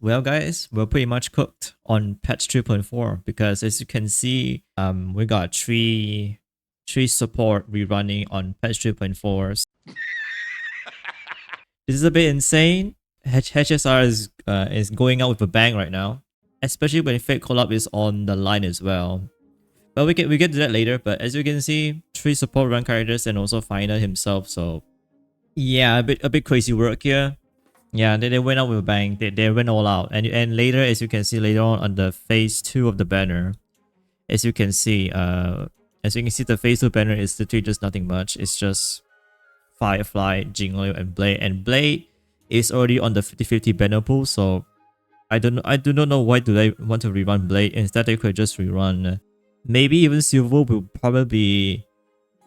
Well, guys, we're pretty much cooked on patch 3.4 because as you can see, we got three support rerunning on patch 3.4. This is a bit insane. HSR is going out with a bang right now, especially when Fake Collab is on the line as well. But we get to that later. But as you can see, three support run characters and also Finder himself. So yeah, a bit crazy work here. Yeah, they went out with a bang. They went all out. And later, as you can see later on the phase 2 of the banner, as you can see, the phase 2 banner is literally just nothing much. It's just Firefly, Jingle, and Blade. And Blade is already on the 50-50 banner pool, so I do not know why do they want to rerun Blade. Instead, they could just rerun. Maybe even Silver will probably be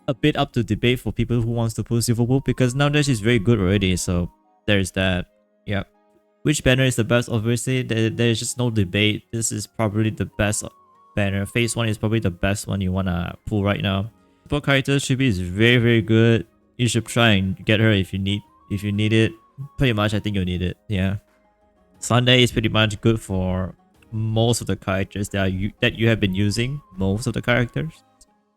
a bit up to debate for people who wants to pull Silver Wolf because now that she's very good already. So there's that. Yeah. Which banner is the best? Obviously, there's just no debate. This is probably the best banner. Phase 1 is probably the best one you wanna pull right now. Support character Chibi is very good. You should try and get her if you need it. Pretty much I think you'll need it. Yeah. Sunday is pretty much good for most of the characters that you have been using. Most of the characters.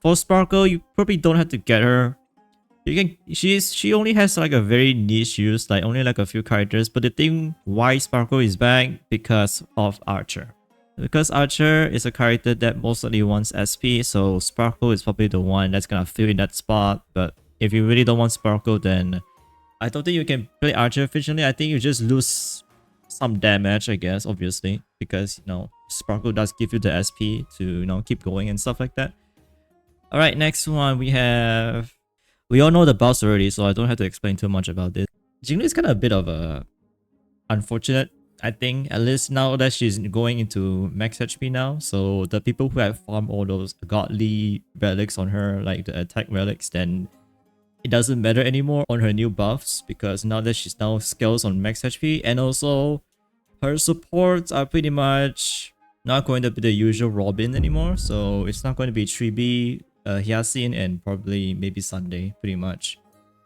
For Sparkle, you probably don't have to get her. You can she only has like a very niche use, like only like a few characters. But the thing why Sparkle is back because of Archer. Because Archer is a character that mostly wants SP, so Sparkle is probably the one that's gonna fill in that spot. But if you really don't want Sparkle, then I don't think you can play Archer efficiently. I think you just lose some damage, I guess, obviously, because Sparkle does give you the SP to keep going and stuff like that. All right, next one we all know the buffs already, so I don't have to explain too much about this. Jingli is kind of a bit of a unfortunate, I think, at least now that she's going into max HP now. So the people who have farmed all those godly relics on her, like the attack relics, then it doesn't matter anymore on her new buffs because now that she's now scales on max HP, and also her supports are pretty much not going to be the usual Robin anymore. So it's not going to be 3B, Hyacinth, and probably maybe Sunday, pretty much.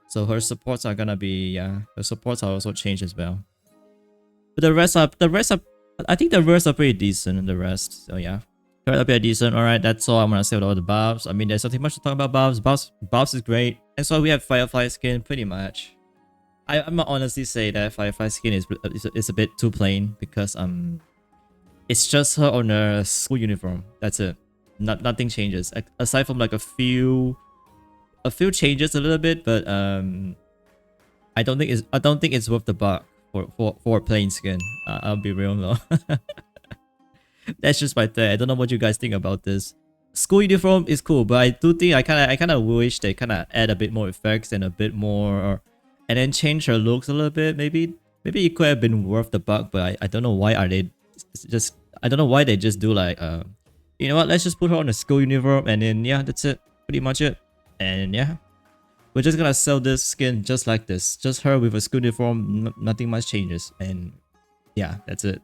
So her supports are gonna be, her supports are also changed as well. But the rest are, I think the rest are pretty decent. The rest, so yeah, are pretty decent. All right, that's all I'm gonna say about the buffs. I mean, there's nothing much to talk about buffs. Buffs is great, and so we have Firefly skin pretty much. I'm gonna honestly say that Firefly skin is a bit too plain because it's just her on a school uniform. That's it. Nothing changes aside from like a few changes a little bit, but I don't think it's worth the buck for a plain skin. I'll be real though. That's just my thing. I don't know what you guys think about this. School uniform is cool, but I do think I kind of wish they kind of add a bit more effects and a bit more, and then change her looks a little bit. Maybe it could have been worth the buck, but I don't know why I don't know why they just do like you know what, let's just put her on a school uniform and then yeah, that's it. Pretty much it. And yeah, we're just gonna sell this skin just like this. Just her with a school uniform, nothing much changes. And yeah, that's it.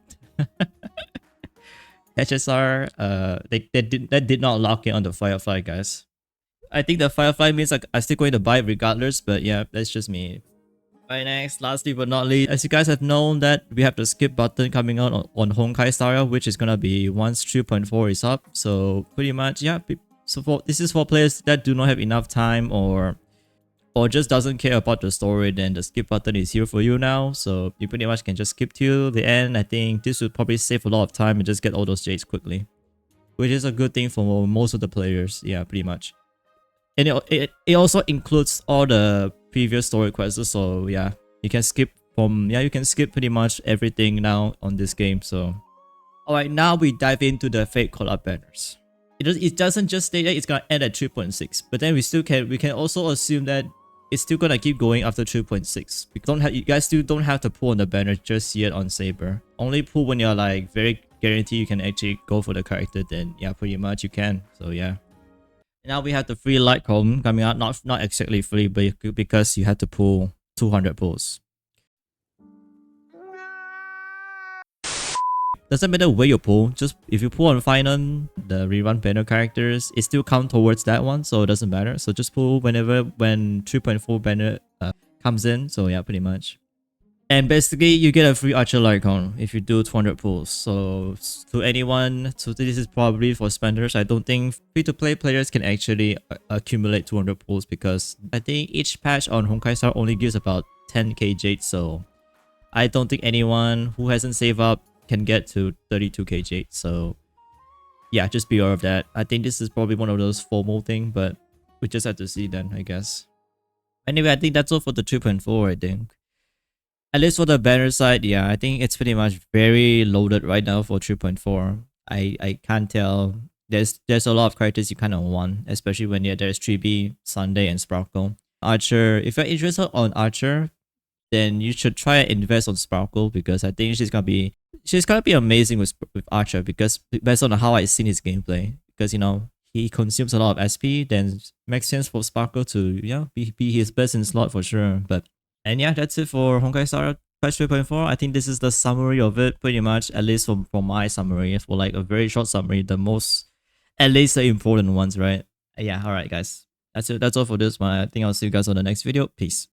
HSR, that did not lock in on the Firefly, guys. I think the Firefly means like I'm still going to buy it regardless, but yeah, that's just me. Right, next, lastly but not least, as you guys have known that we have the skip button coming out on Honkai Star, which is gonna be once 3.4 is up. So pretty much, yeah. So this is for players that do not have enough time or just doesn't care about the story, then the skip button is here for you now. So you pretty much can just skip to the end. I think this would probably save a lot of time and just get all those jades quickly, which is a good thing for most of the players. Yeah, pretty much. And it also includes all the previous story quests, so yeah, you can skip pretty much everything now on this game. So alright, now we dive into the Fate Collab banners. It doesn't just state that it's gonna end at 3.6, but then we can also assume that it's still gonna keep going after 3.6. You guys still don't have to pull on the banner just yet on Saber. Only pull when you're like very guaranteed you can actually go for the character, then yeah, pretty much you can. So yeah. Now we have the free light cone coming out, not exactly free, but because you had to pull 200 pulls. Doesn't matter where you pull, just if you pull on final, the rerun banner characters, it still count towards that one, so it doesn't matter. So just pull when 3.4 banner comes in. So yeah, pretty much. And basically, you get a free archer icon if you do 200 pulls. So to anyone, so this is probably for spenders. I don't think free-to-play players can actually accumulate 200 pulls because I think each patch on Honkai Star only gives about 10k jade. So I don't think anyone who hasn't saved up can get to 32k jade. So yeah, just be aware of that. I think this is probably one of those FOMO thing, but we just have to see then, I guess. Anyway, I think that's all for the 2.4, I think. At least for the banner side, yeah, I think it's pretty much very loaded right now for 3.4. I can't tell. There's a lot of characters you kind of want, especially when there's 3B, Sunday, and Sparkle. Archer, if you're interested on Archer, then you should try and invest on Sparkle because I think she's gonna be amazing with Archer because based on how I've seen his gameplay. Because you know, he consumes a lot of SP, then makes sense for Sparkle to be his best in slot for sure. And yeah, that's it for Honkai Star patch 3.4. I think this is the summary of it, pretty much, at least for my summary. For like a very short summary, at least the important ones, right? Yeah, alright guys. That's it. That's all for this one. I think I'll see you guys on the next video. Peace.